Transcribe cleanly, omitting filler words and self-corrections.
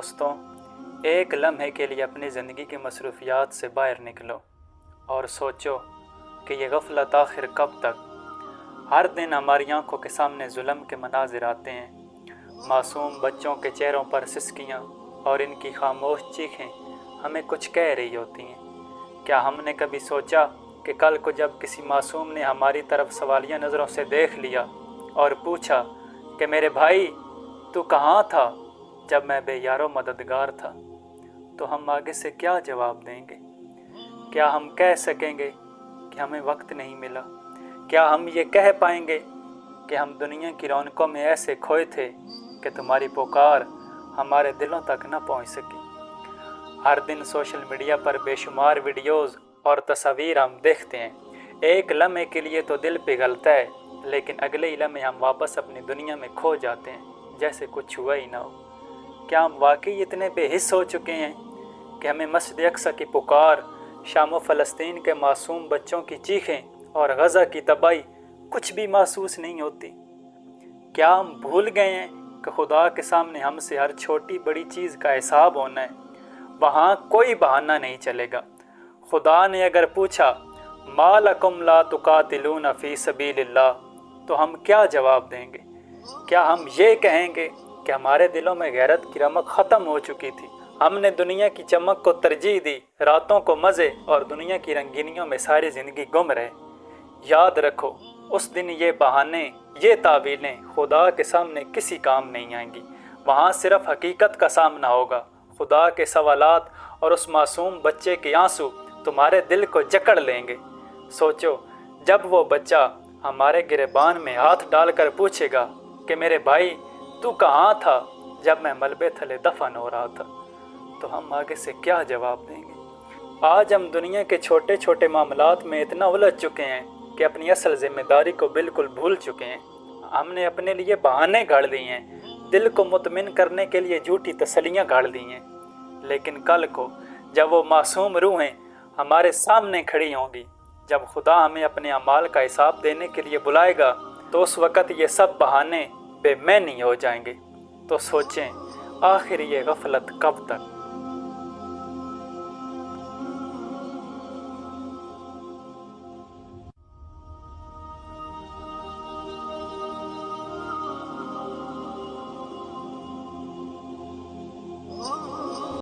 दोस्तों, एक लम्हे के लिए अपनी ज़िंदगी की मसरूफियात से बाहर निकलो और सोचो कि ये गफलत आखिर कब तक। हर दिन हमारी आंखों के सामने जुल्म के मनाजिर आते हैं। मासूम बच्चों के चेहरों पर सिसकियाँ और इनकी खामोश चीखें हमें कुछ कह रही होती हैं। क्या हमने कभी सोचा कि कल को जब किसी मासूम ने हमारी तरफ सवालिया नज़रों से देख लिया और पूछा कि मेरे भाई तू कहाँ था जब मैं बेयारो मददगार था, तो हम आगे से क्या जवाब देंगे? क्या हम कह सकेंगे कि हमें वक्त नहीं मिला? क्या हम ये कह पाएंगे कि हम दुनिया की रौनकों में ऐसे खोए थे कि तुम्हारी पुकार हमारे दिलों तक न पहुंच सकी? हर दिन सोशल मीडिया पर बेशुमार वीडियोस और तस्वीर हम देखते हैं। एक लम्हे के लिए तो दिल पिघलता है, लेकिन अगले ही लम्हे हम वापस अपनी दुनिया में खो जाते हैं जैसे कुछ हुआ ही ना हो। क्या हम वाकई इतने बेहिस हो चुके हैं कि हमें मस्जिद अक्सा की पुकार, शाम फ़लस्तीन के मासूम बच्चों की चीखें और गज़ा की तबाही कुछ भी महसूस नहीं होती? क्या हम भूल गए हैं कि खुदा के सामने हमसे हर छोटी बड़ी चीज़ का हिसाब होना है? वहाँ कोई बहाना नहीं चलेगा। खुदा ने अगर पूछा मा लकुम ला तुकातिलून फ़ी सबीलिल्लाह, तो हम क्या जवाब देंगे? क्या हम ये कहेंगे कि हमारे दिलों में गैरत की रमक ख़त्म हो चुकी थी, हमने दुनिया की चमक को तरजीह दी, रातों को मज़े और दुनिया की रंगीनियों में सारी ज़िंदगी गुम रहे? याद रखो, उस दिन ये बहाने, ये तावीलें खुदा के सामने किसी काम नहीं आएंगी। वहाँ सिर्फ हकीकत का सामना होगा। खुदा के सवालात और उस मासूम बच्चे के आंसू तुम्हारे दिल को जकड़ लेंगे। सोचो, जब वो बच्चा हमारे गिरेबान में हाथ डालकर पूछेगा कि मेरे भाई तू कहाँ था जब मैं मलबे थले दफन हो रहा था, तो हम आगे से क्या जवाब देंगे? आज हम दुनिया के छोटे छोटे मामलात में इतना उलझ चुके हैं कि अपनी असल जिम्मेदारी को बिल्कुल भूल चुके हैं। हमने अपने लिए बहाने गाड़ लिए हैं, दिल को मुतमिन करने के लिए झूठी तसल्लियाँ गाड़ दी हैं। लेकिन कल को जब वो मासूम रूहें हमारे सामने खड़ी होंगी, जब खुदा हमें अपने अमाल का हिसाब देने के लिए बुलाएगा, तो उस वक़्त ये सब बहाने बेमैनी हो जाएंगे। तो सोचें, आखिर ये गफलत कब तक?